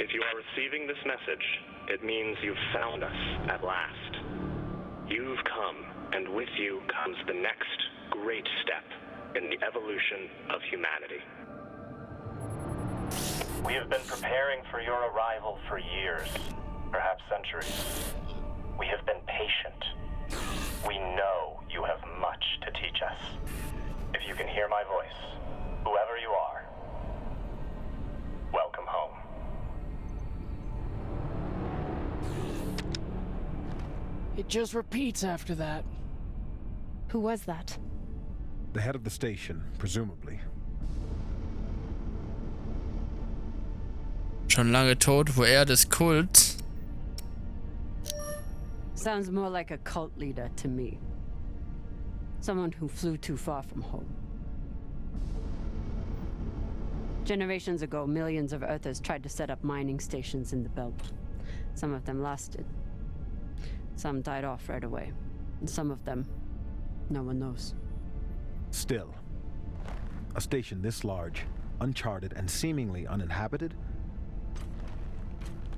If you are receiving this message, it means you've found us at last. You've come, and with you comes the next great step in the evolution of humanity. We have been preparing for your arrival for years, perhaps centuries. We have been patient. We know you have much to teach us. If you can hear my voice, whoever you are, welcome home. It just repeats after that. Who was that? The head of the station, presumably. Schon lange tot, wo des Kults. Sounds more like a cult leader to me. Someone who flew too far from home. Generations ago, millions of Earthers tried to set up mining stations in the belt. Some of them lasted. Some died off right away. And some of them, no one knows. Still, a station this large, uncharted, and seemingly uninhabited?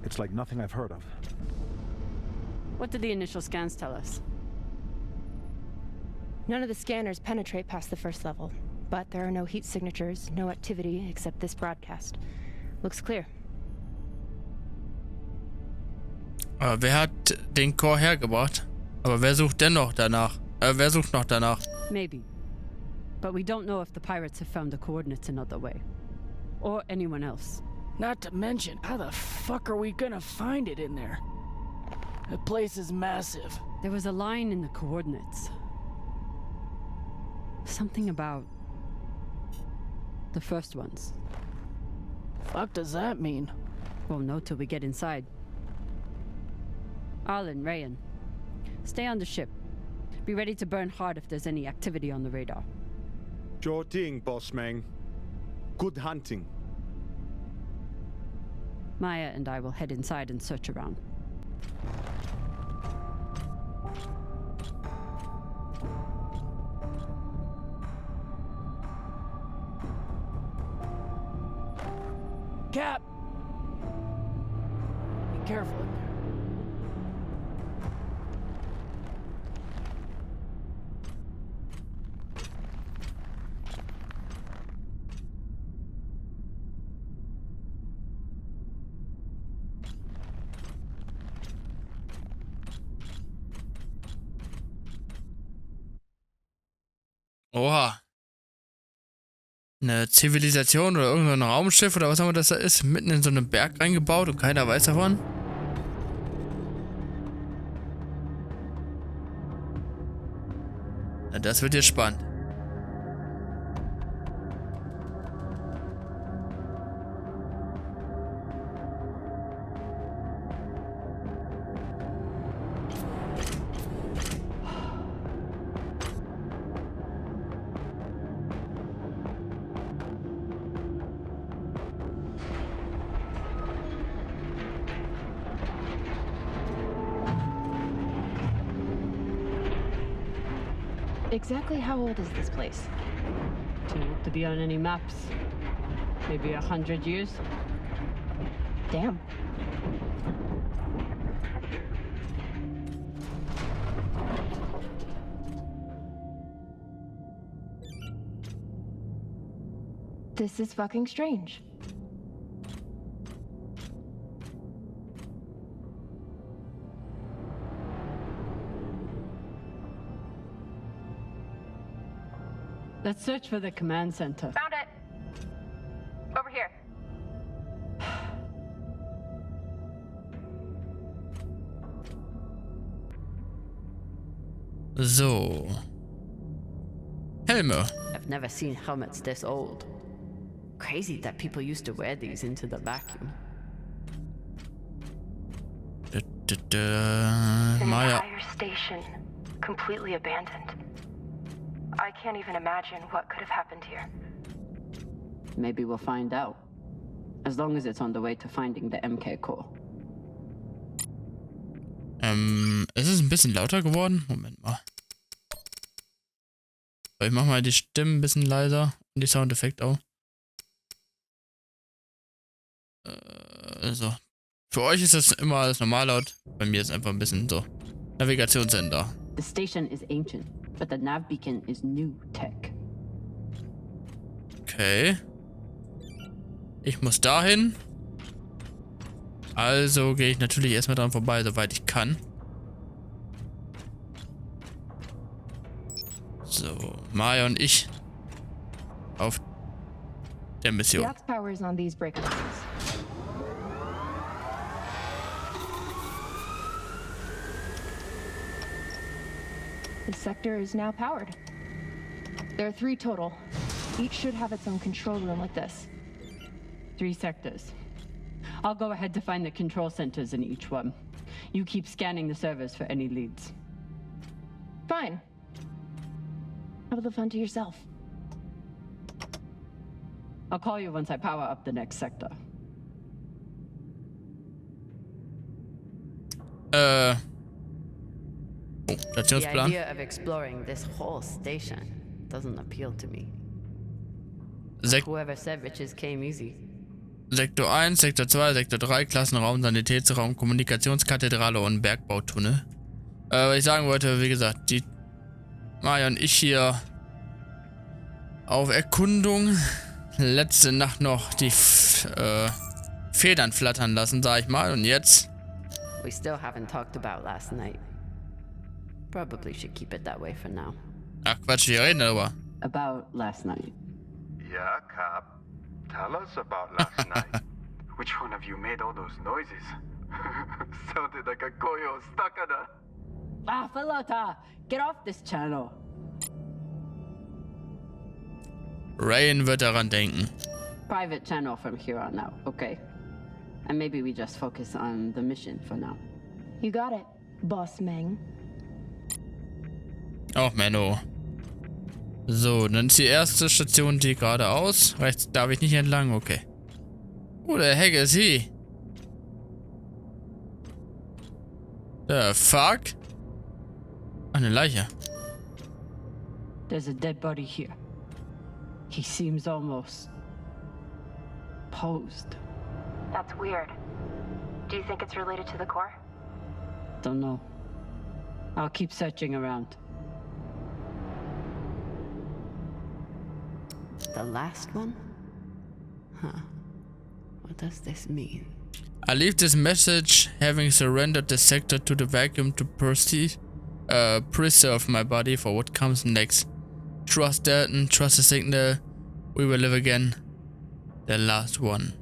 It's like nothing I've heard of. What did the initial scans tell us? None of the scanners penetrate past the first level, but there are no heat signatures, no activity except this broadcast. Looks clear. Aber wer hat den Core hergebracht? Aber wer sucht denn noch danach? Wer sucht noch danach? Maybe. But we don't know if the pirates have found the coordinates another way. Or anyone else. Not to mention, how the fuck are we gonna find it in there? The place is massive. There was a line in the coordinates. Something about the first ones. Fuck does that mean? Won't know till we get inside. Arlen, Rayan, stay on the ship. Be ready to burn hard if there's any activity on the radar. Sure thing, boss man. Good hunting. Maya and I will head inside and search around. Cap! Be careful in there. Oha. Eine Zivilisation oder irgendein Raumschiff oder was auch immer das da ist, mitten in so einen Berg reingebaut und keiner weiß davon. Na, das wird jetzt spannend. Exactly how old is this place? Too old to be on any maps. Maybe 100 years? Damn. This is fucking strange. Let's search for the command center. Found it. Over here. So. Helme. I've never seen helmets this old. Crazy that people used to wear these into the vacuum. The Maya. entire station, completely abandoned. I can't even imagine what could have happened here. Maybe we'll find out. As long as it's on the way to finding the MK core. Ist es ein bisschen lauter geworden? Moment mal. Ich mach mal die Stimmen ein bisschen leiser und die Soundeffekte auch. So. Für euch ist das immer alles normal laut. Bei mir ist einfach ein bisschen so. Navigationssender. The station is ancient, but the nav beacon is new tech. Okay. Ich muss dahin. Also gehe ich natürlich erstmal dran vorbei, soweit ich kann. So, Maya und ich auf der The Mission. aux power is on these breaker boxes. This sector is now powered. There are 3 total. Each should have its own control room like this. 3 sectors. I'll go ahead to find the control centers in each one. You keep scanning the servers for any leads. Fine. Have the fun to yourself. I'll call you once I power up the next sector. Oh, The Stationsplan. idea of exploring this whole station doesn't appeal to me. Whoever said riches came easy. Sektor 1, Sektor 2, Sektor 3, Klassenraum, Sanitätsraum, Kommunikationskathedrale und Bergbautunnel. Was ich sagen wollte, wie gesagt, die Maya und ich hier auf Erkundung. Letzte Nacht noch die Federn flattern lassen, sag ich mal. Und jetzt? We still haven't talked about last night. Probably should keep it that way for now. Ach Quatsch, wir reden darüber. About last night. Yeah, Cap. Tell us about last night. Which one of you made all those noises? Sounded like a koyo stuck on a... Ah, Falota! Get off this channel! Rain wird daran denken. Private channel from here on out, okay? And maybe we just focus on the mission for now. You got it, Boss Meng. Oh, Menno. So, dann ist die erste Station die geradeaus. Rechts darf ich nicht entlang, okay. Wo der Heck ist sie? The fuck? Ach, eine Leiche. There's a dead body here. He seems almost... posed. That's weird. Do you think it's related to the core? Don't know. I'll keep searching around. The last one? Huh. What does this mean? I leave this message having surrendered the sector to the vacuum to preserve my body for what comes next. Trust Dalton, trust the signal. We will live again. The last one.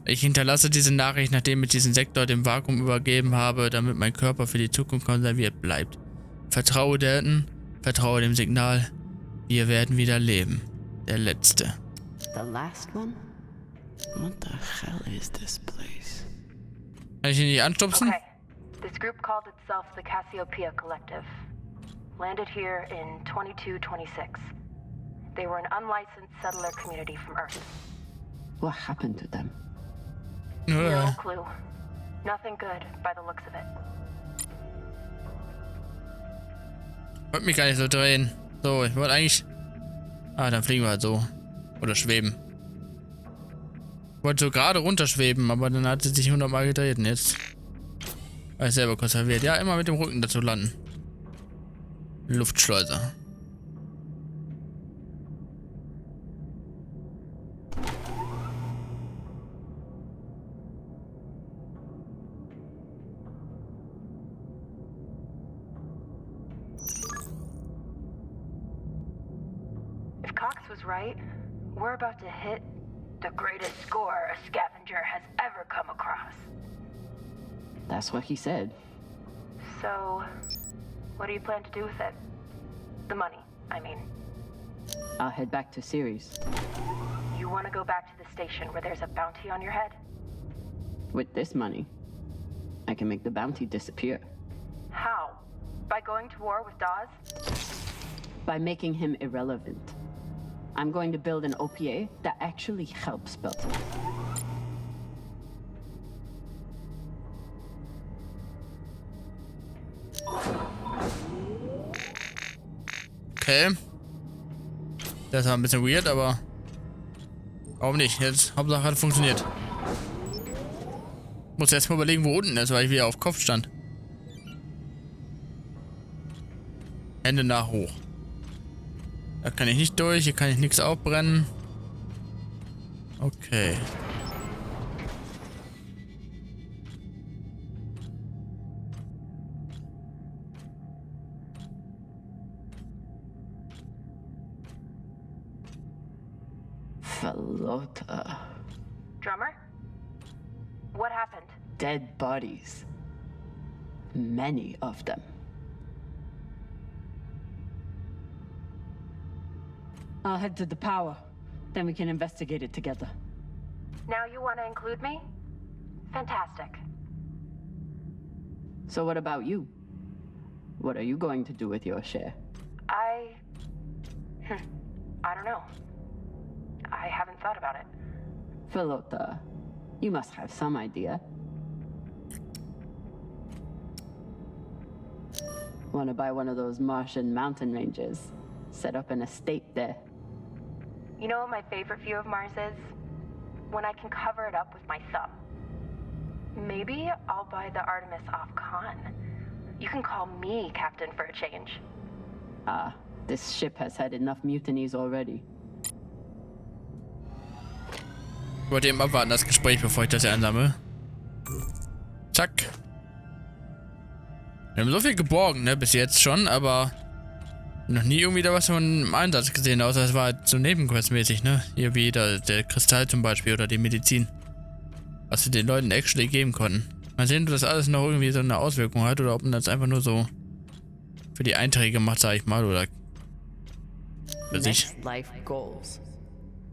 Ich hinterlasse diese Nachricht, nachdem ich diesen Sektor dem Vakuum übergeben habe, damit mein Körper für die Zukunft konserviert bleibt. Vertraue Dalton, vertraue dem Signal. Wir werden wieder leben. Der letzte. The last one? What the hell is this place? Kann ich ihn nicht anstupsen? Okay. This group called itself the Cassiopeia Collective. Landed here in 2226. They were an unlicensed settler community from Earth. What happened to them? No clue. Nothing good by the looks of it. Wollte mich gar nicht so drehen. So, ich wollte eigentlich... Ah, dann fliegen wir halt so. Oder schweben. Ich wollte so gerade runterschweben, aber dann hat sie sich 100 Mal gedreht und jetzt... War ich selber kurz verwirrt. Ja, immer mit dem Rücken dazu landen. Luftschleuser. If Cox was right, we're about to hit the greatest score a scavenger has ever come across. That's what he said. So, what do you plan to do with it? The money, I mean. I'll head back to Ceres. You want to go back to the station where there's a bounty on your head? With this money, I can make the bounty disappear. How? By going to war with Dawes? By making him irrelevant. I'm going to build an OPA that actually helps Belton. Okay. Das war ein bisschen weird, aber... Warum nicht? Jetzt, Hauptsache hat funktioniert. Muss erst mal überlegen, wo unten ist, weil ich wieder auf Kopf stand. Hände nach hoch. Da kann ich nicht durch, hier kann ich nichts aufbrennen. Okay. Falota. Drummer? What happened? Dead bodies. Many of them. I'll head to the power. Then we can investigate it together. Now you want to include me? Fantastic. So what about you? What are you going to do with your share? I don't know. I haven't thought about it. Falota, you must have some idea. Want to buy one of those Martian mountain ranges? Set up an estate there. You know what my favorite view of Mars is? When I can cover it up with my thumb. Maybe I'll buy the Artemis off Khan. You can call me captain for a change. Ah, this ship has had enough mutinies already. Ich wollte eben abwarten, das Gespräch, bevor ich das hier einsammle. Zack. Wir haben so viel geborgen, ne, bis jetzt schon, aber noch nie irgendwie da was von im Einsatz gesehen, außer es war halt so nebenquestmäßig, ne? Hier wie der Kristall zum Beispiel oder die Medizin. Was wir den Leuten actually geben konnten. Mal sehen, ob das alles noch irgendwie so eine Auswirkung hat oder ob man das einfach nur so für die Einträge macht, sag ich mal, oder für sich. Next life goals.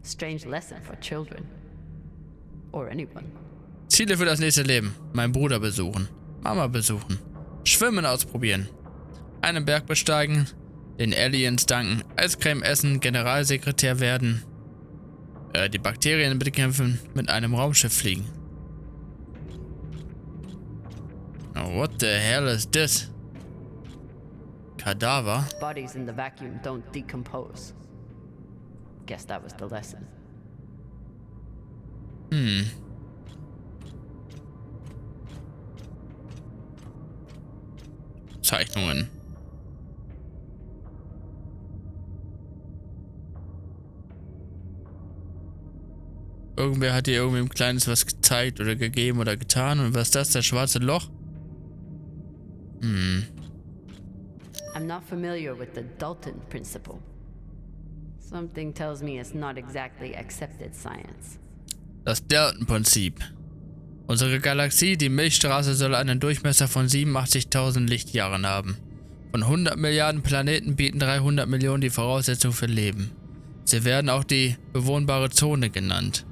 Strange lesson for children. Or anyone. Ziele für das nächste Leben. Meinen Bruder besuchen. Mama besuchen. Schwimmen ausprobieren. Einen Berg besteigen. Den Aliens danken. Eiscreme essen. Generalsekretär werden. Die Bakterien bekämpfen. Mit einem Raumschiff fliegen. Oh, what the hell is this? Kadaver? Bodies in the vacuum don't decompose. Guess that was the lesson. Zeichnungen. Irgendwer hat dir irgendwie ein kleines was gezeigt oder gegeben oder getan. Und was ist das? Das schwarze Loch? I'm not familiar with the Dalton principle. Something tells me it's not exactly accepted science. Das Dalton-Prinzip. Unsere Galaxie, die Milchstraße, soll einen Durchmesser von 87.000 Lichtjahren haben. Von 100 Milliarden Planeten bieten 300 Millionen die Voraussetzung für Leben. Sie werden auch die bewohnbare Zone genannt.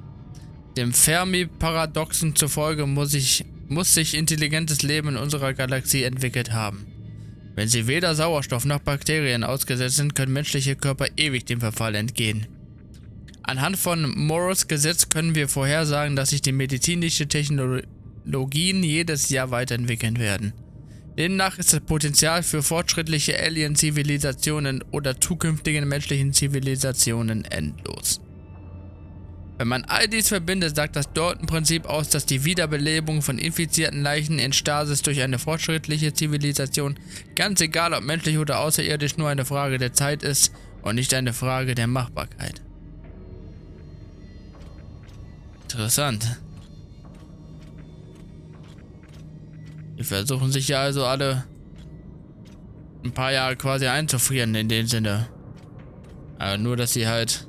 Dem Fermi-Paradoxen zufolge muss sich intelligentes Leben in unserer Galaxie entwickelt haben. Wenn sie weder Sauerstoff noch Bakterien ausgesetzt sind, können menschliche Körper ewig dem Verfall entgehen. Anhand von Moores Gesetz können wir vorhersagen, dass sich die medizinische Technologien jedes Jahr weiterentwickeln werden. Demnach ist das Potenzial für fortschrittliche Alien-Zivilisationen oder zukünftigen menschlichen Zivilisationen endlos. Wenn man all dies verbindet, sagt das Dalton-Prinzip aus, dass die Wiederbelebung von infizierten Leichen in Stasis durch eine fortschrittliche Zivilisation, ganz egal ob menschlich oder außerirdisch, nur eine Frage der Zeit ist und nicht eine Frage der Machbarkeit. Interessant. Die versuchen sich ja also alle ein paar Jahre quasi einzufrieren in dem Sinne. Aber nur, dass sie halt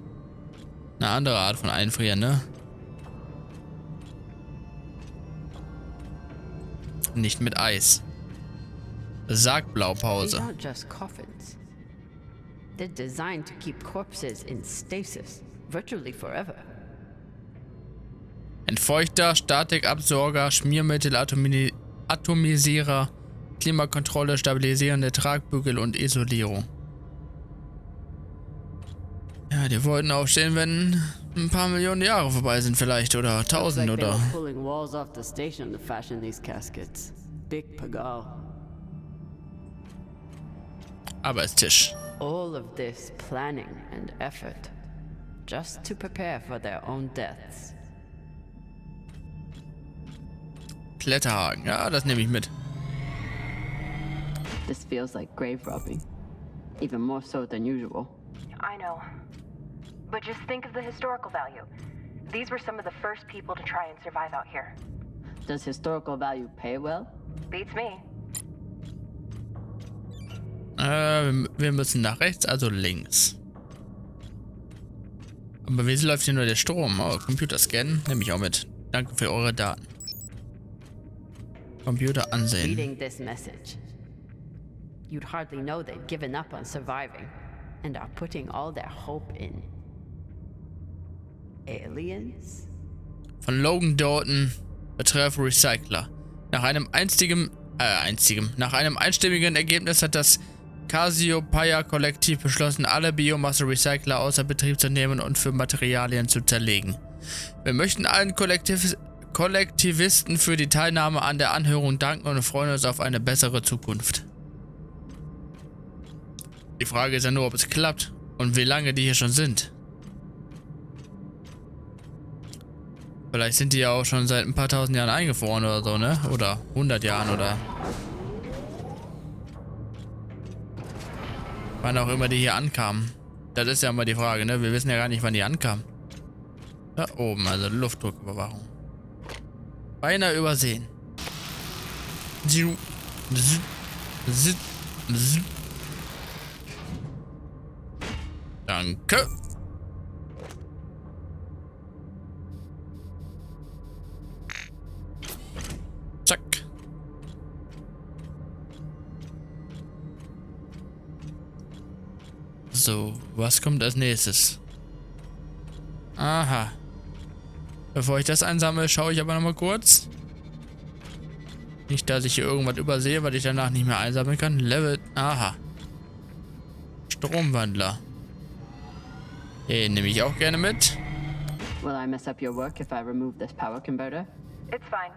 eine andere Art von Einfrieren, ne? Nicht mit Eis. Sargblaupause. These aren't just coffins. They're designed to keep corpses in stasis, virtually forever. Entfeuchter, Statikabsorger, Schmiermittel, Atomisierer, Klimakontrolle, stabilisierende Tragbügel und Isolierung. Ja, die wollten aufstehen, wenn ein paar Millionen Jahre vorbei sind vielleicht oder 1000 Looks like they oder... were pulling walls off the station to fashion these caskets. Big pagal. Arbeitstisch. All of this planning and effort, just to prepare for their own deaths. Kletterhaken. Ja, das nehme ich mit. This feels like grave robbing. Even more so than usual. I know. But just think of the historical value. These were some of the first people to try and survive out here. Does historical value pay well? Beats me. Wir müssen nach rechts, also links. Aber wieso läuft hier nur der Strom? Oh, Computer scannen, nehme ich auch mit. Danke für eure Daten. Computer ansehen. Reading this message, you'd hardly know they'd given up on surviving and are putting all their hope in aliens? Von Logan Dalton, betreff Recycler. Nach einem einstimmigen Ergebnis hat das Cassiopeia-Kollektiv beschlossen, alle Biomasse-Recycler außer Betrieb zu nehmen und für Materialien zu zerlegen. Wir möchten allen Kollektivisten für die Teilnahme an der Anhörung danken und freuen uns auf eine bessere Zukunft. Die Frage ist ja nur, ob es klappt und wie lange die hier schon sind. Vielleicht sind die ja auch schon seit ein paar tausend Jahren eingefroren oder so, ne? Oder 100 Jahren oder... wann auch immer die hier ankamen. Das ist ja immer die Frage, ne? Wir wissen ja gar nicht, wann die ankamen. Da oben, also Luftdrucküberwachung. Beinahe übersehen. Danke. Zack. So, was kommt als nächstes? Aha. Bevor ich das einsammle, schaue ich aber nochmal kurz. Nicht, dass ich hier irgendwas übersehe, weil ich danach nicht mehr einsammeln kann. Level... Aha. Stromwandler. Den nehme ich auch gerne mit. Will I mess up your work if I remove this power converter? It's fine.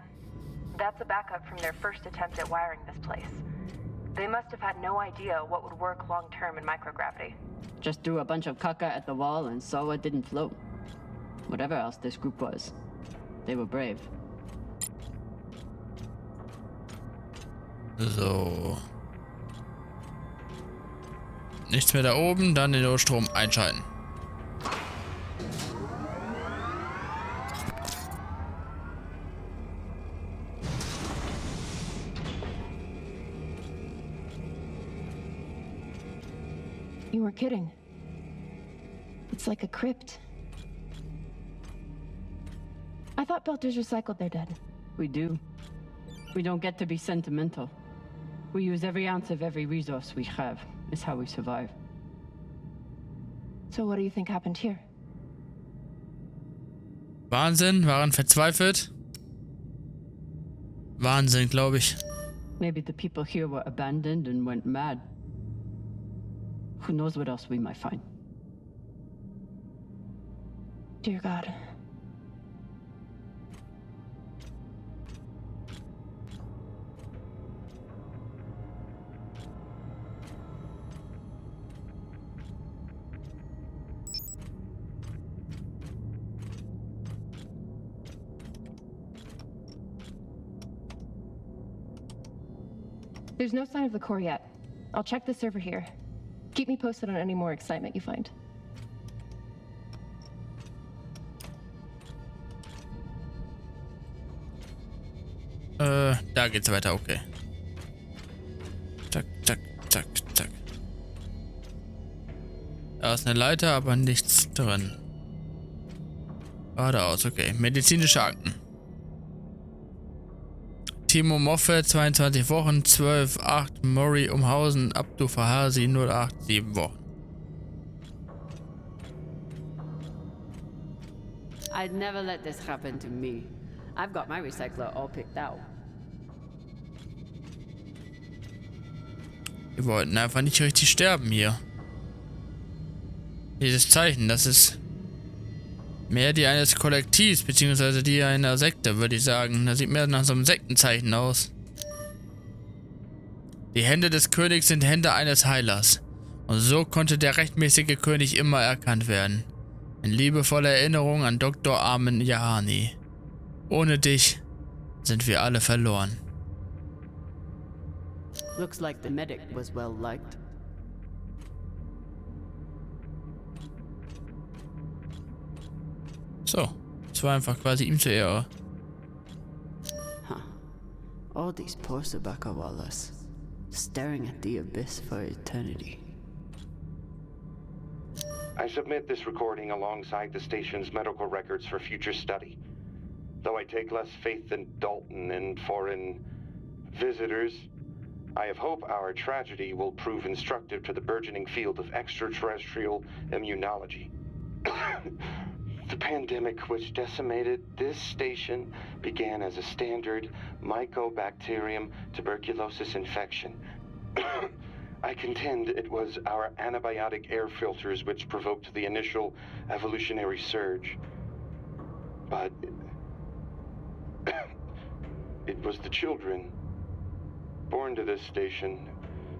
That's a backup from their first attempt at wiring this place. They must have had no idea what would work long-term in microgravity. Just threw a bunch of caca at the wall and saw what didn't float. Whatever else this group was, they were brave. So. Nichts mehr da oben, dann den Notstrom einschalten. You were kidding. It's like a crypt. I thought Belters recycled their dead. We do. We don't get to be sentimental. We use every ounce of every resource we have. It's how we survive. So what do you think happened here? Wahnsinn, waren verzweifelt. Wahnsinn, glaube ich. Maybe the people here were abandoned and went mad. Who knows what else we might find? Dear God. There's no sign of the core yet. I'll check the server here. Keep me posted on any more excitement you find. Da geht's weiter, okay. Zack, zack, zack, zack. Da ist eine Leiter, aber nichts drin. Geradeaus, okay. Medizinische Akten. Timo Moffat, 22 Wochen, 12, 8, Murray Umhausen, Abdu Fahasi, 08, 7 Wochen. I'd never let this happen to me. I've got my recycler all picked out. Wir wollten einfach nicht richtig sterben hier. Dieses Zeichen, das ist mehr die eines Kollektivs, beziehungsweise die einer Sekte, würde ich sagen. Das sieht mehr nach so einem Sektenzeichen aus. Die Hände des Königs sind Hände eines Heilers. Und so konnte der rechtmäßige König immer erkannt werden. In liebevoller Erinnerung an Dr. Armin Yahani. Ohne dich sind wir alle verloren. Looks like the medic was well liked. So, es war einfach quasi ihm zur Ehre. Huh. All these poor Sabakawalas, staring at the abyss for eternity. I submit this recording alongside the station's medical records for future study. Though I take less faith than Dalton in foreign visitors, I have hope our tragedy will prove instructive to the burgeoning field of extraterrestrial immunology. The pandemic which decimated this station began as a standard Mycobacterium tuberculosis infection. I contend it was our antibiotic air filters which provoked the initial evolutionary surge. But it was the children born to this station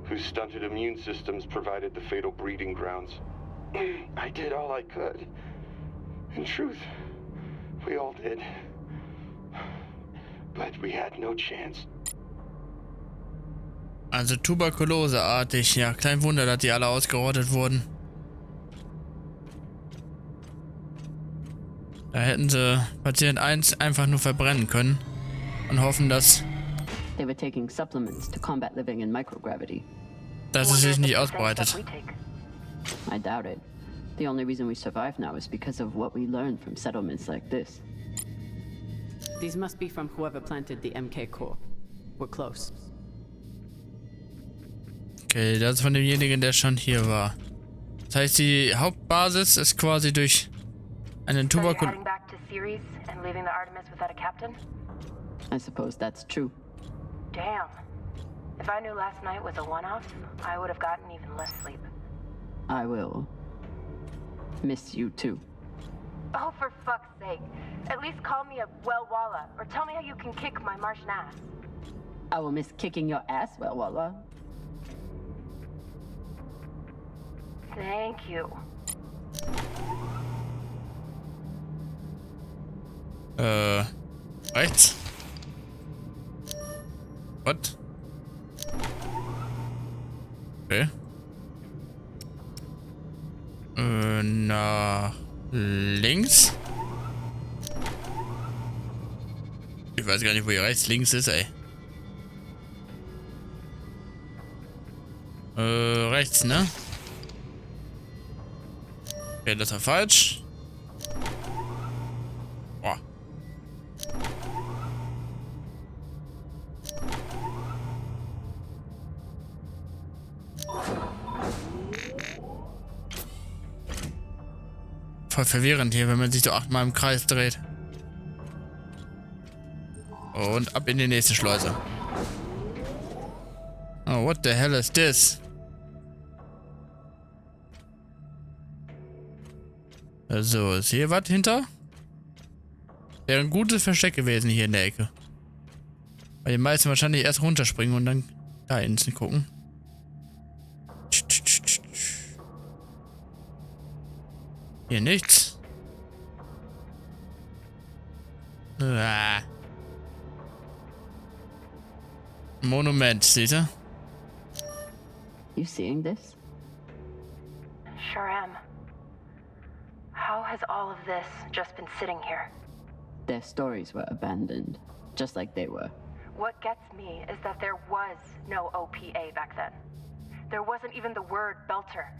whose stunted immune systems provided the fatal breeding grounds. I did all I could. In truth, we all did. But we had no chance. Also tuberkuloseartig, ja, kein Wunder, dass die alle ausgerottet wurden. Da hätten sie Patient 1 einfach nur verbrennen können und hoffen, dass They were taking supplements to combat living in microgravity. es sich nicht ausbreitet. I doubt it. The only reason we survive now is because of what we learned from settlements like this. These must be from whoever planted the MK core. We're close. Okay, das ist von demjenigen, der schon hier war. Das heißt, die Hauptbasis ist quasi durch einen So you're Tuberkulose... heading back to Ceres and leaving the Artemis without a captain? I suppose that's true. Damn. If I knew last night was a one-off, I would have gotten even less sleep. I will miss you too. Oh, for fuck's sake. At least call me a well-walla, or tell me how you can kick my Martian ass. I will miss kicking your ass, well, Walla. Thank you. Rechts? What? Okay. Nach links? Ich weiß gar nicht, wo hier rechts links ist, ey. Rechts, ne? Okay, das war falsch. Boah. Voll verwirrend hier, wenn man sich so 8-mal im Kreis dreht. Und ab in die nächste Schleuse. Oh, what the hell is this? So, ist hier was hinter? Wäre ein gutes Versteck gewesen hier in der Ecke. Weil die meisten wahrscheinlich erst runterspringen und dann da hinten gucken. Hier nichts. Ah. Monument, seht ihr? You seeing this? Sure am. How has all of this just been sitting here? Their stories were abandoned, just like they were. What gets me is that there was no OPA back then. There wasn't even the word Belter.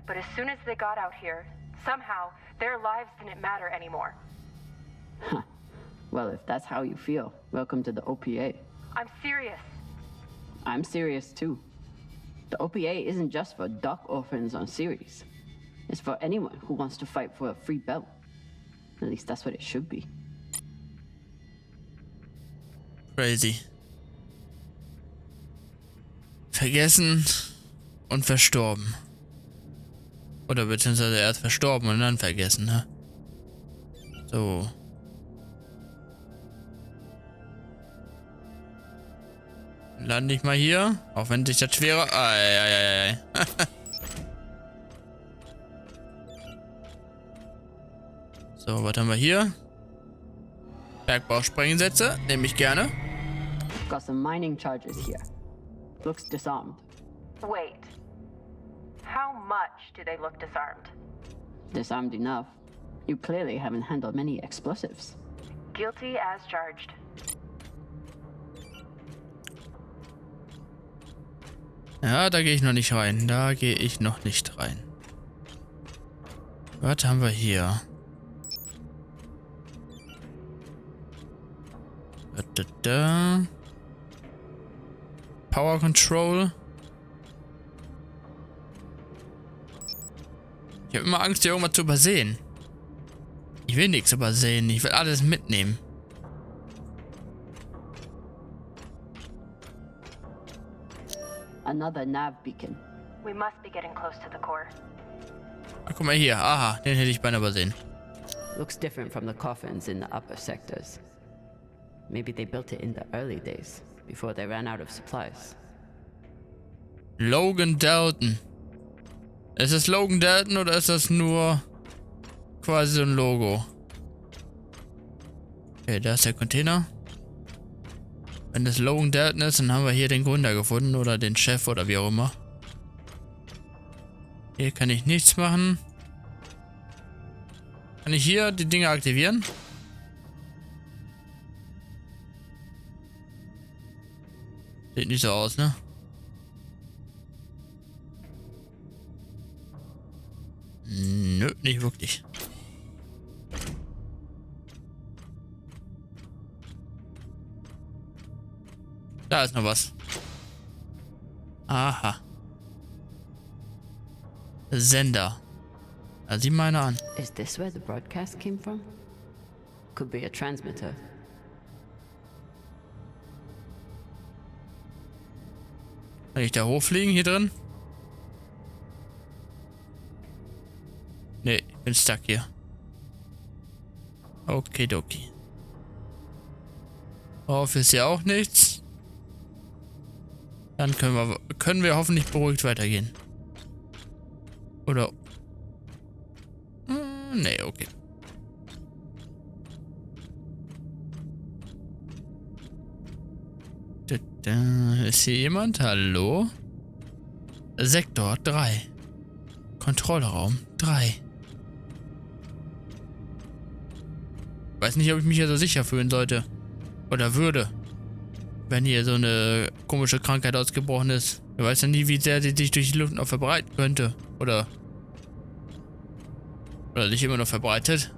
But as soon as they got out here, somehow their lives didn't matter anymore. Huh. Well, if that's how you feel, welcome to the OPA. I'm serious. I'm serious too. The OPA isn't just for dock orphans on Ceres. It's for anyone who wants to fight for a free belt. At least that's what it should be. Crazy. Vergessen und verstorben. Oder beziehungsweise erst verstorben und dann vergessen, ne? So. Lande ich mal hier, auch wenn sich das schwerer... Ei. So, was haben wir hier? Bergbausprengensätze, nehme ich gerne. Got some mining charges here. Looks disarmed. Wait. How much do they look disarmed? Disarmed enough. You clearly haven't handled many explosives. Guilty as charged. Ja, da gehe ich noch nicht rein. Da gehe ich noch nicht rein. Was haben wir hier? Da. Power Control. Ich habe immer Angst, hier irgendwas zu übersehen. Ich will nichts übersehen. Ich will alles mitnehmen. Another nav beacon. We must be getting close to the core. Ah, guck mal hier. Aha, den hätte ich beinahe übersehen. Looks different from the coffins in the upper sectors. Maybe they built it in the early days, before they ran out of supplies. Logan Dalton. Ist es Logan Dalton oder ist das nur quasi so ein Logo? Okay, da ist der Container. Wenn das Logan Dalton ist, dann haben wir hier den Gründer gefunden oder den Chef oder wie auch immer. Hier kann ich nichts machen. Kann ich hier die Dinge aktivieren? Sieht nicht so aus, ne? Nö, nicht wirklich. Da ist noch was. Aha. Sender. Da sieh mal einer an. Is this where the broadcast came from? Could be a transmitter. Kann ich da hochfliegen hier drin? Nee, ich bin stuck hier. Okidoki. Auf ist hier auch nichts. Dann können wir hoffentlich beruhigt weitergehen. Oder... nee, okay. Ist hier jemand? Hallo? Sektor 3. Kontrollraum 3. Weiß nicht, ob ich mich hier so sicher fühlen sollte. Oder würde. Wenn hier so eine komische Krankheit ausgebrochen ist. Ich weiß ja nie, wie sehr sie sich durch die Luft noch verbreiten könnte. Oder sich immer noch verbreitet.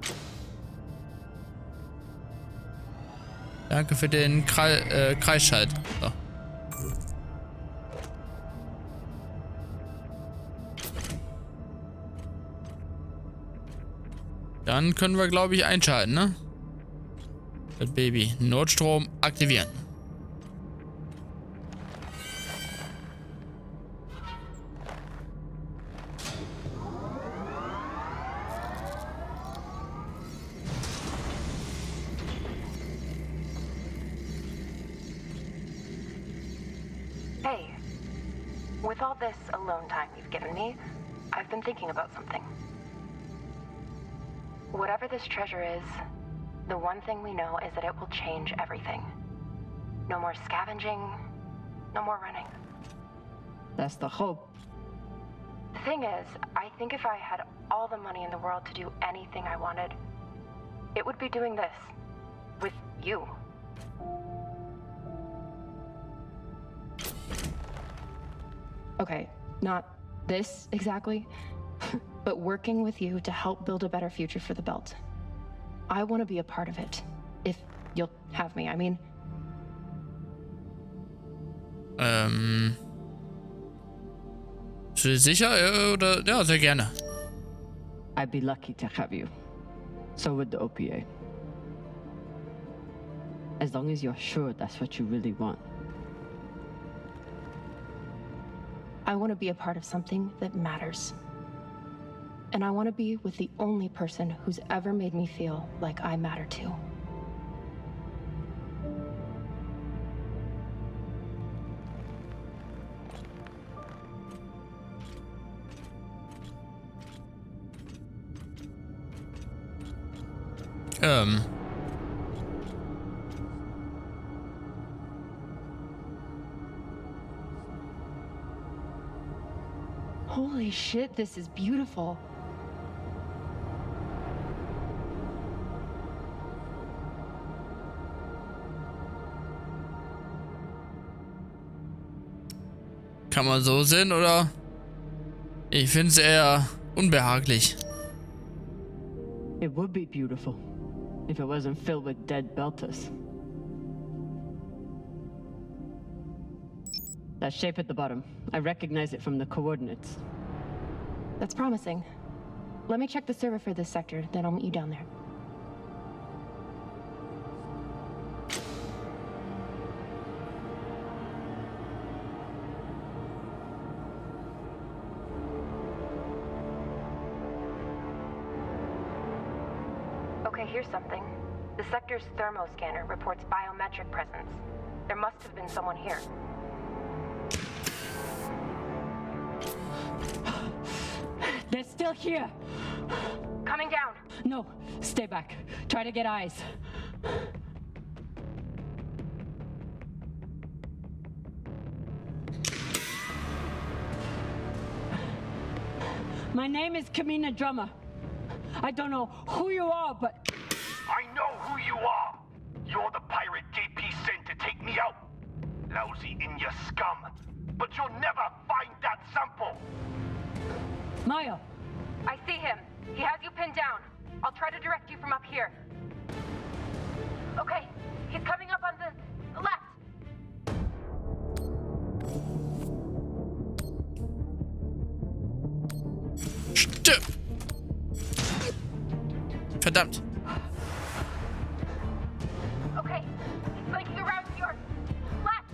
Danke für den Kreisschalt. So. Dann können wir, glaube ich, einschalten, ne? Das Baby. Notstrom aktivieren. Hey, with all this alone time you've given me, I've been thinking about something. Whatever this treasure is, the one thing we know is that it will change everything. No more scavenging, no more running. That's the hope. The thing is, I think if I had all the money in the world to do anything I wanted, it would be doing this. With you. Okay, not this exactly, but working with you to help build a better future for the belt. I want to be a part of it, if you'll have me, I mean. Bist du sicher? Oder? Ja, sehr gerne. I'd be lucky to have you. So would the OPA. As long as you're sure that's what you really want. I want to be a part of something that matters. And I want to be with the only person who's ever made me feel like I matter too. Holy shit, this is beautiful. Kann man so sehen, oder? Ich finde es eher unbehaglich. It would be beautiful if it wasn't filled with dead Belters. That shape at the bottom, I recognize it from the coordinates. That's promising. Let me check the server for this sector, then I'll meet you down there. Okay, here's something. The sector's thermoscanner reports biometric presence. There must have been someone here. They're still here! Coming down! No, stay back. Try to get eyes. My name is Kamina Drummer. I don't know who you are, but... I know who you are! You're the pirate JP sent to take me out! Lousy in your scum! But you'll never find that sample! Maya! I see him. He has you pinned down. I'll try to direct you from up here. Okay, he's coming up on the left. Stimmt! Verdammt! Okay, he's flanking around to your left.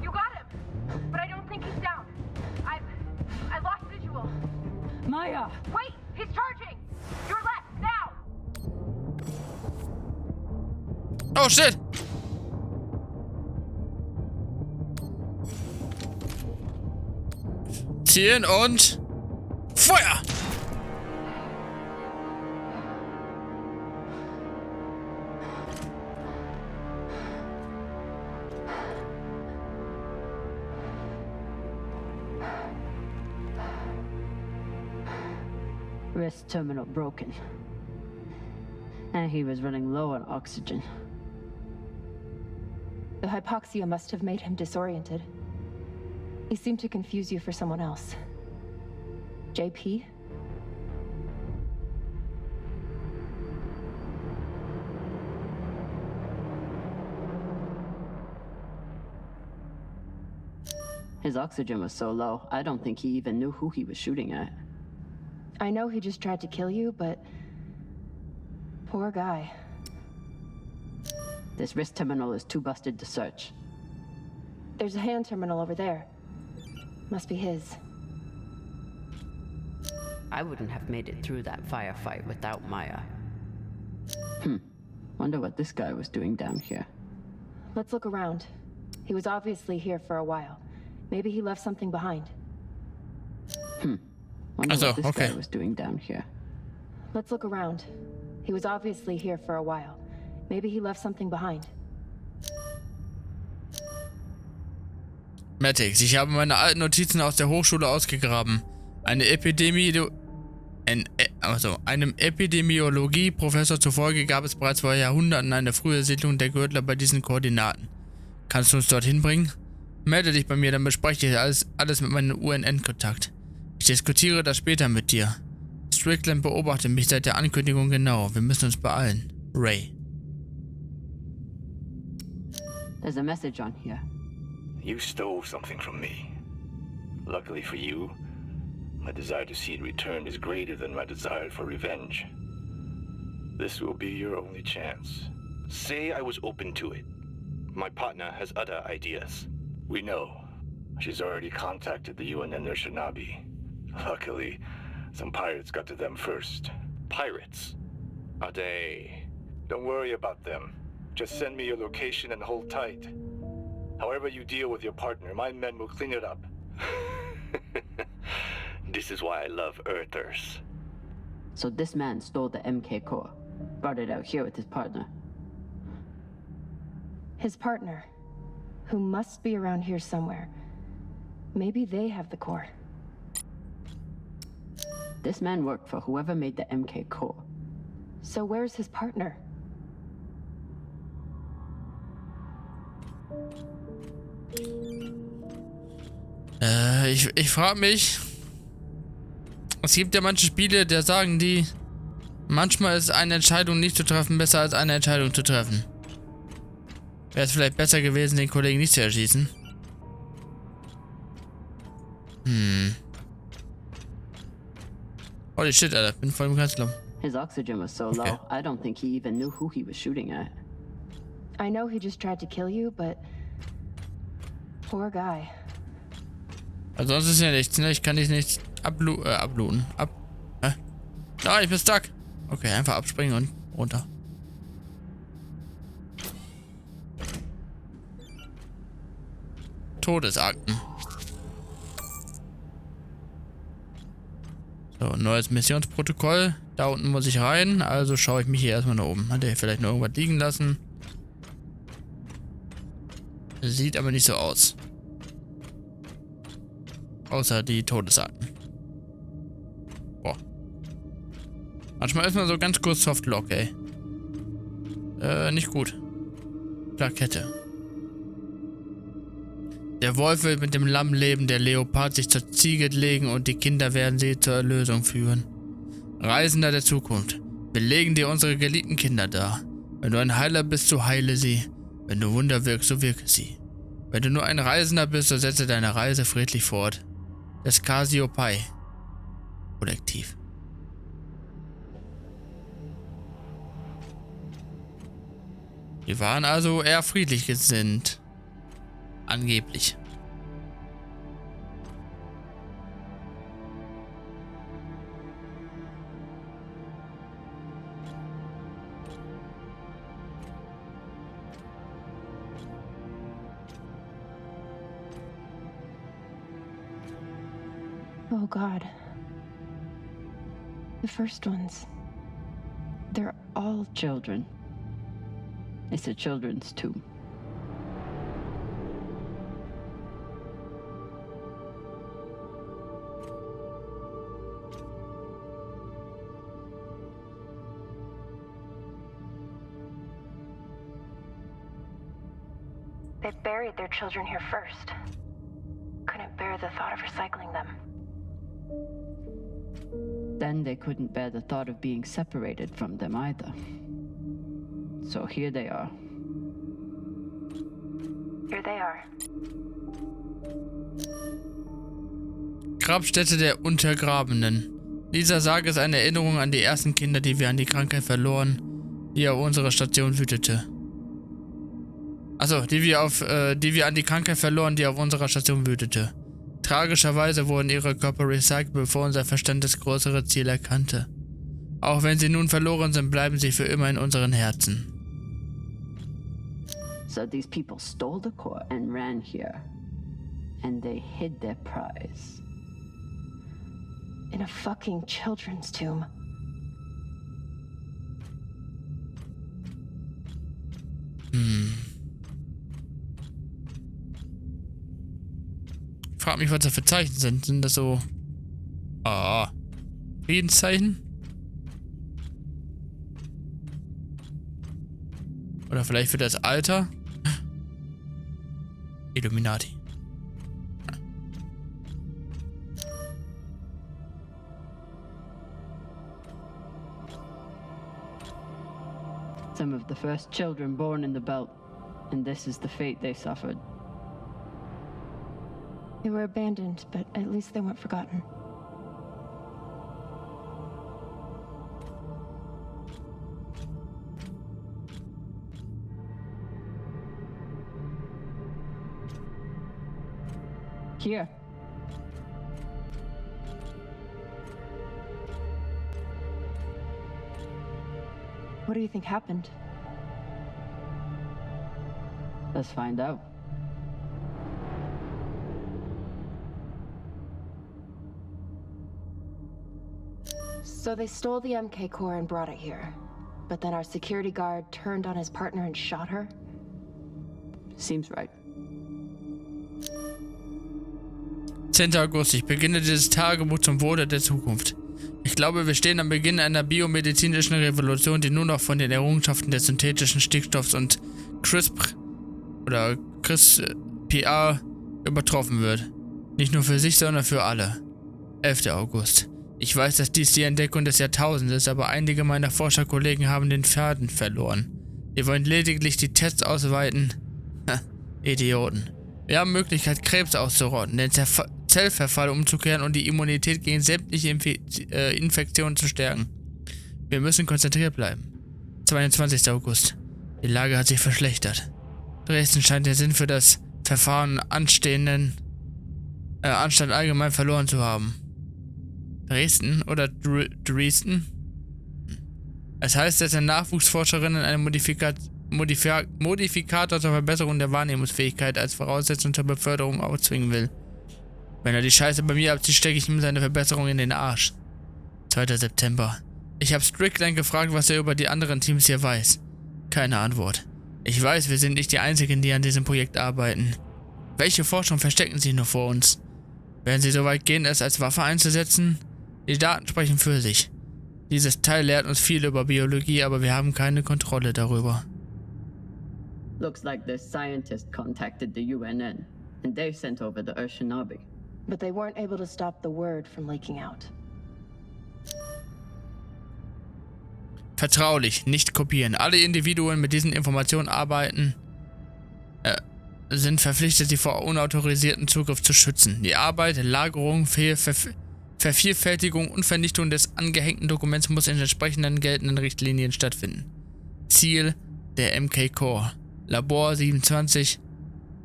You got him, but I don't think he's down. I lost visual. Maya! Wait, he's charging. Your left now. Oh shit! Zielen und Feuer! Wrist terminal broken. And he was running low on oxygen. The hypoxia must have made him disoriented. He seemed to confuse you for someone else. JP? His oxygen was so low, I don't think he even knew who he was shooting at. I know he just tried to kill you, but... poor guy. This wrist terminal is too busted to search. There's a hand terminal over there. Must be his. I wouldn't have made it through that firefight without Maya. Wonder what this guy was doing down here. Let's look around. He was obviously here for a while. Maybe he left something behind. Wonder what this guy was doing down here. Let's look around. He was obviously here for a while. Maybe he left something behind. Mattix, ich habe meine alten Notizen aus der Hochschule ausgegraben. Einem Epidemiologie-Professor zufolge gab es bereits vor Jahrhunderten eine frühe Siedlung der Gürtler bei diesen Koordinaten. Kannst du uns dorthin bringen? Melde dich bei mir, dann bespreche ich alles mit meinem UNN-Kontakt. Ich diskutiere das später mit dir. Strickland beobachtet mich seit der Ankündigung genau. Wir müssen uns beeilen. Ray. There's a message on here. You stole something from me. Luckily for you, my desire to see it returned is greater than my desire for revenge. This will be your only chance. Say I was open to it. My partner has other ideas. We know. She's already contacted the UN and their Shinabi. Luckily, some pirates got to them first. Pirates? Are they? Don't worry about them. Just send me your location and hold tight. However you deal with your partner, my men will clean it up. This is why I love Earthers. So this man stole the MK core. Brought it out here with his partner. His partner, who must be around here somewhere. Maybe they have the core. This man worked for whoever made the MK core. So where's his partner? Ich frage mich, es gibt ja manche Spiele, da sagen die, manchmal ist eine Entscheidung nicht zu treffen besser als eine Entscheidung zu treffen. Wäre es vielleicht besser gewesen, den Kollegen nicht zu erschießen? Holy shit, Alter, bin voll im Kreislauf. His oxygen was so low, I don't think he even knew who he was shooting at. I know he just tried to kill you, but... Poor guy. Also sonst ist ja nichts, ne? Ich kann dich nicht ablooten. Hä? Ah, ich bin stuck. Okay, einfach abspringen und runter. Todesakten. So, neues Missionsprotokoll. Da unten muss ich rein, also schaue ich mich hier erstmal nach oben. Hat er vielleicht noch irgendwas liegen lassen? Sieht aber nicht so aus. Außer die Todesakten. Boah. Manchmal ist man so ganz kurz Softlock, ey. Nicht gut. Plakette. Der Wolf will mit dem Lamm leben, der Leopard sich zur Ziege legen und die Kinder werden sie zur Erlösung führen. Reisender der Zukunft, wir legen dir unsere geliebten Kinder dar. Wenn du ein Heiler bist, so heile sie. Wenn du Wunder wirkst, so wirke sie. Wenn du nur ein Reisender bist, so setze deine Reise friedlich fort. Das Cassiopeia Kollektiv. Wir waren also eher friedlich gesinnt. Angeblich. Oh God. The first ones. They're all Children. It's a children's tomb. They buried their children here first. Couldn't bear the thought of recycling them. Then they couldn't bear the thought of being separated from them either. So here they are. Here they are. Grabstätte der Untergrabenen. Dieser Sarg ist eine Erinnerung an die ersten Kinder, die wir an die Krankheit verloren, die auf unserer Station wütete. Achso, die wir an die Krankheit verloren, die auf unserer Station wütete. Tragischerweise wurden ihre Körper recycelt, bevor unser Verstand das größere Ziel erkannte. Auch wenn sie nun verloren sind, bleiben sie für immer in unseren Herzen. So these people stole the core and ran here. And they hid their prize. In a fucking children's tomb. Ich frage mich, was das für Zeichen sind. Sind das so... Friedenszeichen? Oder vielleicht für das Alter? Illuminati. Some of the first children born in the belt, and this is the fate they suffered. They were abandoned, but at least they weren't forgotten. Here. What do you think happened? Let's find out. So they stole the MK core and brought it here. but then our security guard turned on his partner and shot her? Seems right. 10. August. Ich beginne dieses Tagebuch zum Wohle der Zukunft. Ich glaube, wir stehen am Beginn einer biomedizinischen Revolution, die nur noch von den Errungenschaften des synthetischen Stickstoffs und CRISPR übertroffen wird. Nicht nur für sich, sondern für alle. 11. August. Ich weiß, dass dies die Entdeckung des Jahrtausends ist, aber einige meiner Forscherkollegen haben den Faden verloren. Wir wollen lediglich die Tests ausweiten. Idioten. Wir haben Möglichkeit, Krebs auszurotten, den Zellverfall umzukehren und die Immunität gegen sämtliche Infektionen zu stärken. Wir müssen konzentriert bleiben. 22. August. Die Lage hat sich verschlechtert. Dresden scheint den Sinn für das Verfahren Anstand allgemein verloren zu haben. Dresden oder Dresden? Es heißt, dass er Nachwuchsforscherinnen einen Modifikator zur Verbesserung der Wahrnehmungsfähigkeit als Voraussetzung zur Beförderung aufzwingen will. Wenn er die Scheiße bei mir abzieht, stecke ich ihm seine Verbesserung in den Arsch. 2. September. Ich habe Strickland gefragt, was er über die anderen Teams hier weiß. Keine Antwort. Ich weiß, wir sind nicht die Einzigen, die an diesem Projekt arbeiten. Welche Forschung verstecken sie nur vor uns? Werden sie so weit gehen, es als Waffe einzusetzen? Die Daten sprechen für sich. Dieses Teil lehrt uns viel über Biologie, aber wir haben keine Kontrolle darüber. Looks like the scientist contacted the UNN, and they sent over the Urshinabi. But they weren't able to stop the word from leaking out. Vertraulich, nicht kopieren. Alle Individuen mit diesen Informationen sind verpflichtet, sie vor unautorisierten Zugriff zu schützen. Die Arbeit, Lagerung, Vervielfältigung und Vernichtung des angehängten Dokuments muss in entsprechenden geltenden Richtlinien stattfinden. Ziel der MK Core. Labor 27,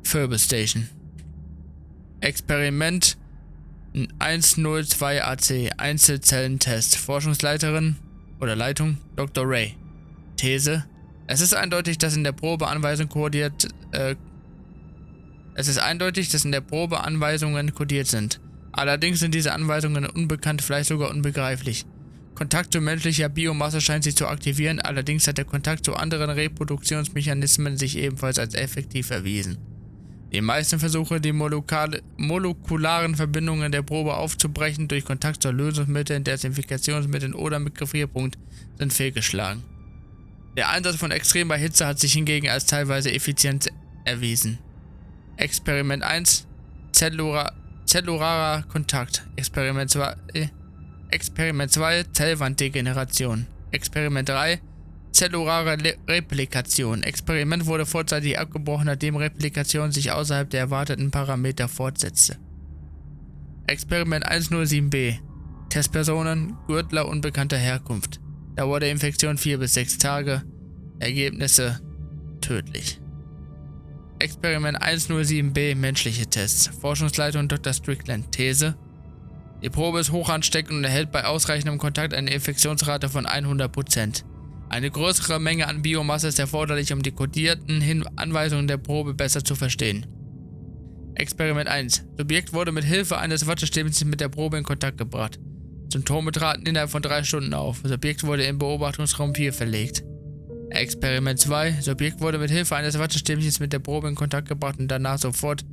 Phoebe Station. Experiment 102 AC, Einzelzellentest. Forschungsleiterin oder Leitung Dr. Ray. These: Es ist eindeutig, dass in der Probeanweisung Probeanweisungen kodiert sind. Allerdings sind diese Anweisungen unbekannt, vielleicht sogar unbegreiflich. Kontakt zu menschlicher Biomasse scheint sich zu aktivieren, allerdings hat der Kontakt zu anderen Reproduktionsmechanismen sich ebenfalls als effektiv erwiesen. Die meisten Versuche, die molekularen Verbindungen der Probe aufzubrechen durch Kontakt zu Lösungsmitteln, Desinfektionsmitteln oder mit Gefrierpunkt, sind fehlgeschlagen. Der Einsatz von extremer Hitze hat sich hingegen als teilweise effizient erwiesen. Experiment 1: Zellularer Kontakt. Experiment 2: Zellwanddegeneration. Experiment 3: Zellulare Replikation. Experiment wurde vorzeitig abgebrochen, nachdem Replikation sich außerhalb der erwarteten Parameter fortsetzte. Experiment 107b. Testpersonen, Gürtler unbekannter Herkunft. Dauer der Infektion 4 bis 6 Tage. Ergebnisse tödlich. Experiment 107b. Menschliche Tests. Forschungsleitung Dr. Strickland. These: Die Probe ist hoch ansteckend und erhält bei ausreichendem Kontakt eine Infektionsrate von 100%. Eine größere Menge an Biomasse ist erforderlich, um die kodierten Anweisungen der Probe besser zu verstehen. Experiment 1. Subjekt wurde mit Hilfe eines Wattestäbchens mit der Probe in Kontakt gebracht. Symptome traten innerhalb von 3 Stunden auf. Subjekt wurde in Beobachtungsraum 4 verlegt. Experiment 2. Subjekt wurde mit Hilfe eines Wattestäbchens mit der Probe in Kontakt gebracht und danach sofort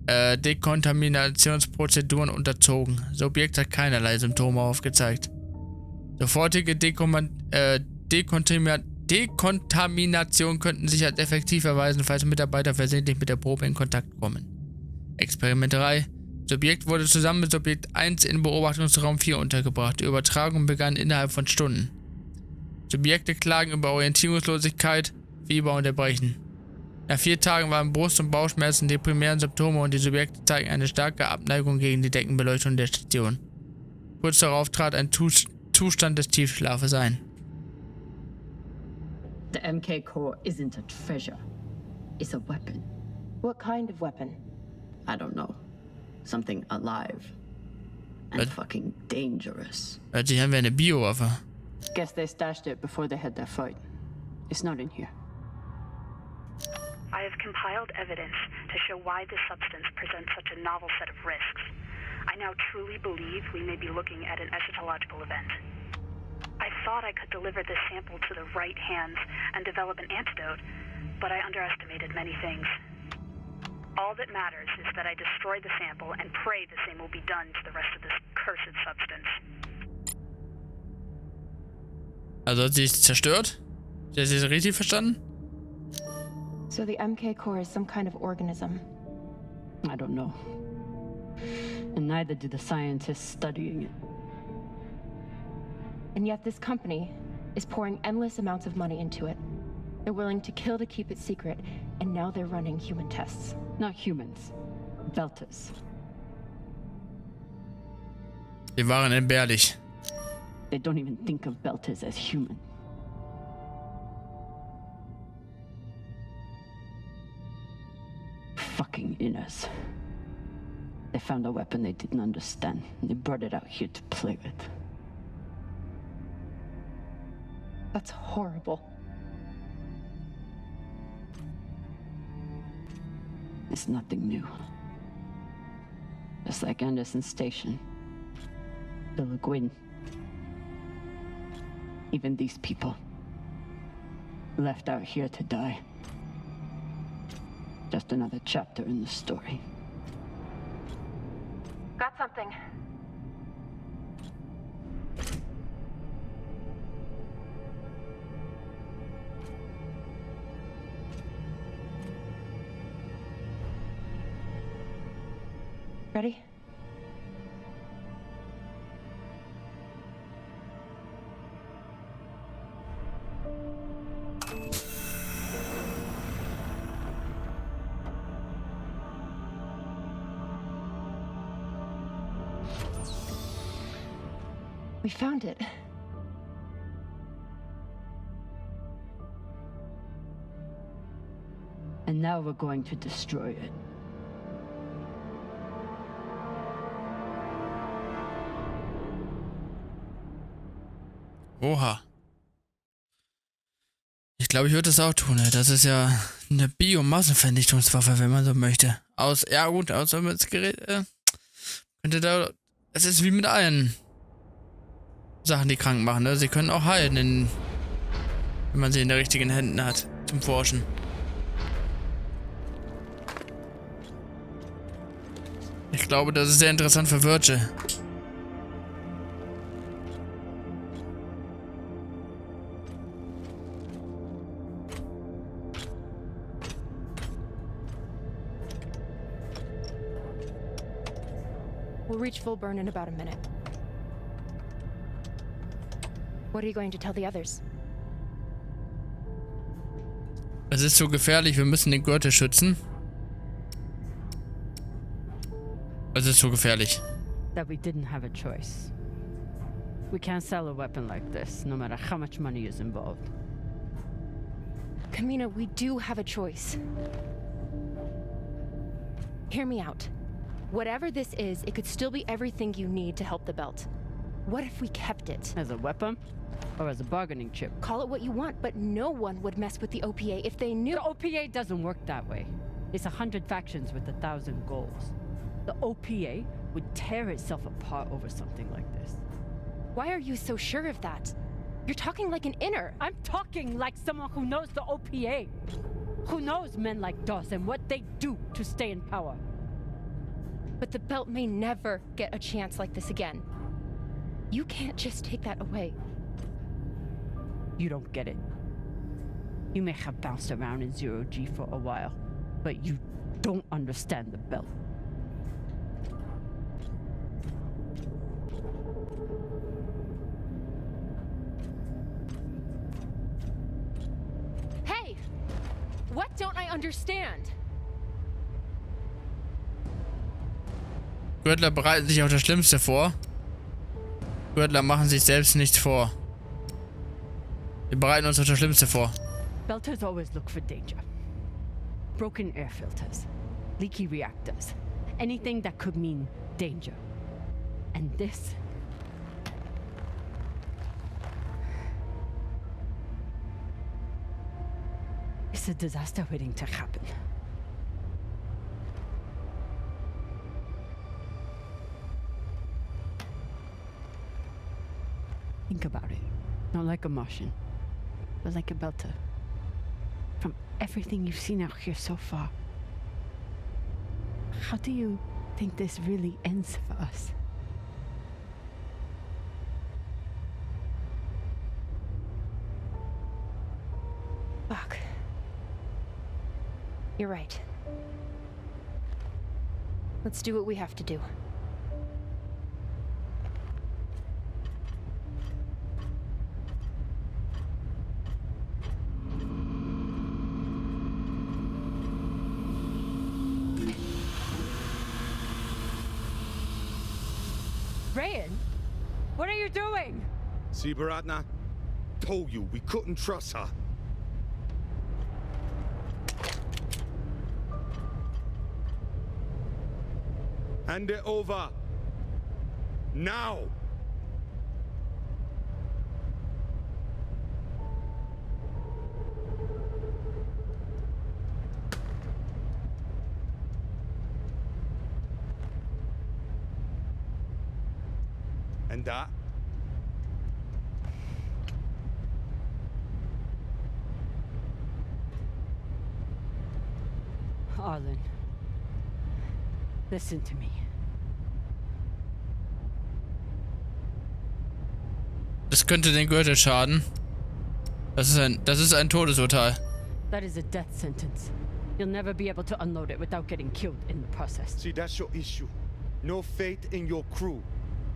Dekontaminationsprozeduren unterzogen. Subjekt hat keinerlei Symptome aufgezeigt. Sofortige Dekontamination könnten sich als effektiv erweisen, falls Mitarbeiter versehentlich mit der Probe in Kontakt kommen. Experiment 3. Subjekt wurde zusammen mit Subjekt 1 in Beobachtungsraum 4 untergebracht. Die Übertragung begann innerhalb von Stunden. Subjekte klagen über Orientierungslosigkeit, Fieber und Erbrechen. Nach 4 Tagen waren Brust- und Bauchschmerzen die primären Symptome und die Subjekte zeigen eine starke Abneigung gegen die Deckenbeleuchtung der Station. Kurz darauf trat ein Zustand des Tiefschlafes ein. The MK Core isn't a treasure. It's a weapon. What kind of weapon? I don't know. Something alive. And fucking dangerous. Hört sich an wie eine Biowaffe. Guess they stashed it before they had their fight. It's not in here. I have compiled evidence to show why this substance presents such a novel set of risks. I now truly believe we may be looking at an eschatological event. I thought I could deliver this sample to the right hands and develop an antidote, but I underestimated many things. All that matters is that I destroy the sample and pray the same will be done to the rest of this cursed substance. Also hat sie es zerstört? Hast du das richtig verstanden? So the MK core is some kind of organism. I don't know. And neither do the scientists studying it. And yet this company is pouring endless amounts of money into it. They're willing to kill to keep it secret, and now they're running human tests. Not humans. Belters. Wir waren entbehrlich. They don't even think of Belters as human. Fucking inners. They found a weapon they didn't understand, and they brought it out here to play with. That's horrible. It's nothing new. Just like Anderson Station. The Le Guin. Even these people. Left out here to die. Just another chapter in the story. Got something. Ready? We found it. And now we're going to destroy it. Oha. Ich glaube, ich würde das auch tun. Das ist ja eine Biomassenvernichtungswaffe, wenn man so möchte. Ja gut, außer das Gerät könnte da. Es ist wie mit allen Sachen, die krank machen. Ne? Sie können auch heilen, wenn man sie in den richtigen Händen hat zum Forschen. Ich glaube, das ist sehr interessant für Virgil. We'll reach full burn in about a minute. What are you going to tell the others? Es ist so gefährlich, wir müssen den Gürtel schützen. Es ist so gefährlich. That we didn't have a choice. We can't sell a weapon like this, no matter how much money is involved. Kamina, we do have a choice. Hear me out. Whatever this is, it could still be everything you need to help the belt. What if we kept it? As a weapon? Or as a bargaining chip? Call it what you want, but no one would mess with the OPA if they knew— The OPA doesn't work that way. It's 100 factions with 1,000 goals. The OPA would tear itself apart over something like this. Why are you so sure of that? You're talking like an inner. I'm talking like someone who knows the OPA. Who knows men like Doss and what they do to stay in power. But the belt may never get a chance like this again. You can't just take that away. You don't get it. You may have bounced around in zero-G for a while, but you don't understand the belt. Hey! What don't I understand? Gürtler bereiten sich auf das Schlimmste vor. Gürtler machen sich selbst nichts vor. Wir bereiten uns auf das Schlimmste vor. Belters always look for danger. Broken air filters, leaky reactors, anything that could mean danger. And this... it's a disaster waiting to happen. Think about it. Not like a Martian, but like a Belter. From everything you've seen out here so far, how do you think this really ends for us? Fuck. You're right. Let's do what we have to do. Rayan, what are you doing? See, Baratna? Told you we couldn't trust her. Hand it over. Now! And that? Arlen, listen to me. Das könnte den Gürtel schaden. Das ist ein Todesurteil. That is a death sentence. You'll never be able to unload it without getting killed in the process. See, that's your issue. No faith in your crew.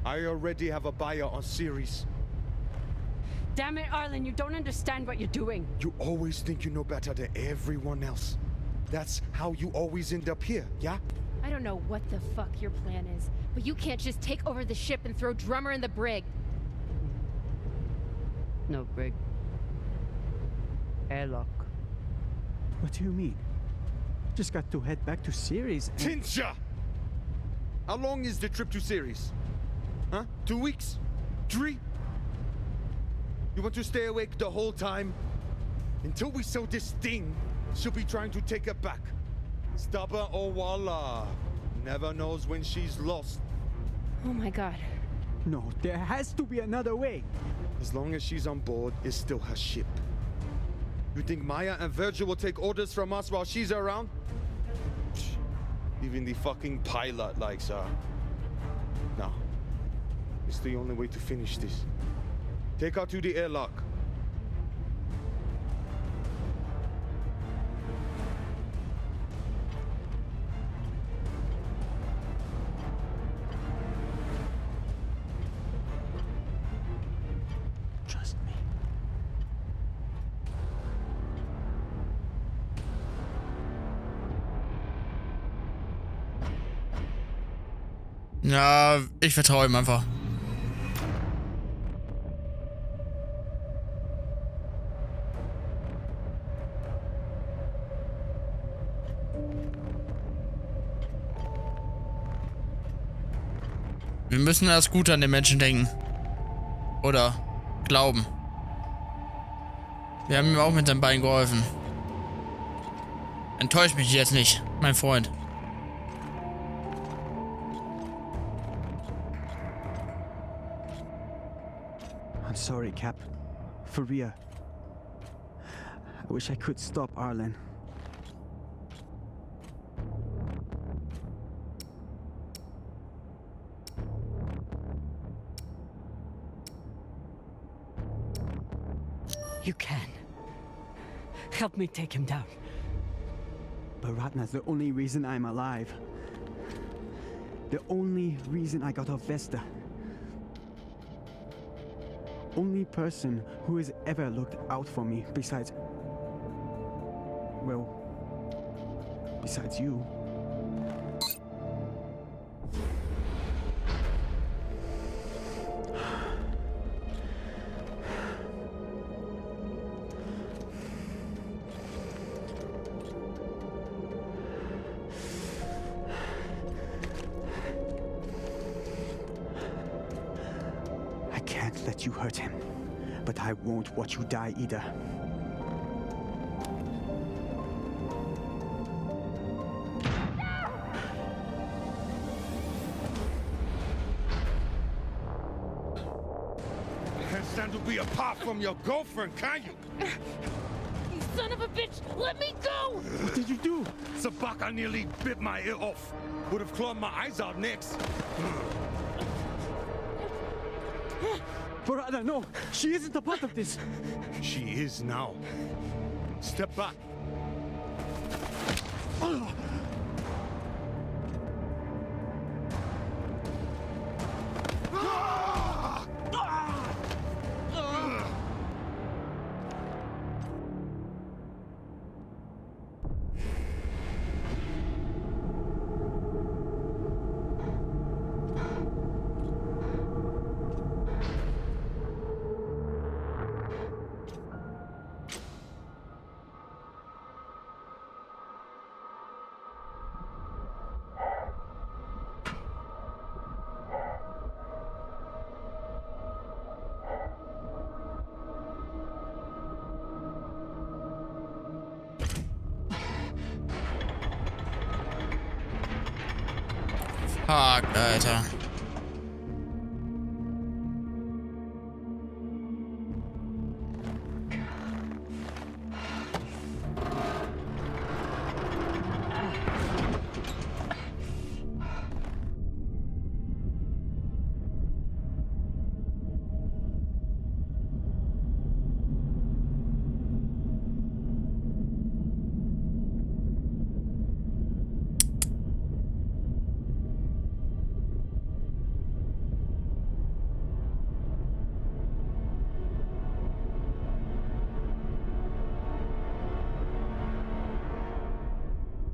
I already have a buyer on Ceres. Damn it, Arlen, you don't understand what you're doing. You always think you know better than everyone else. That's how you always end up here, yeah? I don't know what the fuck your plan is, but you can't just take over the ship and throw Drummer in the brig. No brig. Airlock. What do you mean? Just got to head back to Ceres and... Tinsha! How long is the trip to Ceres? Huh? 2 weeks? 3? You want to stay awake the whole time? Until we sell this thing, she'll be trying to take it back. Stubborn or voila. Never knows when she's lost. Oh my god. No, there has to be another way. As long as she's on board, it's still her ship. You think Maya and Virgil will take orders from us while she's around? Even the fucking pilot likes her. No. It's the only way to finish this. Take her to the airlock. Trust me. Ja, ich vertraue ihm einfach. Wir müssen das Gute an den Menschen denken. Oder glauben. Wir haben ihm auch mit seinem Bein geholfen. Enttäusch mich jetzt nicht, mein Freund. I'm sorry, Cap. For real. I wish I could stop Arlen. You can. Help me take him down. Baratna's the only reason I'm alive. The only reason I got off Vesta. Only person who has ever looked out for me besides... well, besides you. Let you hurt him, but I won't watch you die either. stand to be apart from your girlfriend, can you? You son of a bitch! Let me go! What did you do? Sabaka nearly bit my ear off. Would have clawed my eyes out next. Barada, no! She isn't a part of this! She is now. Step back. Fuck, Alter.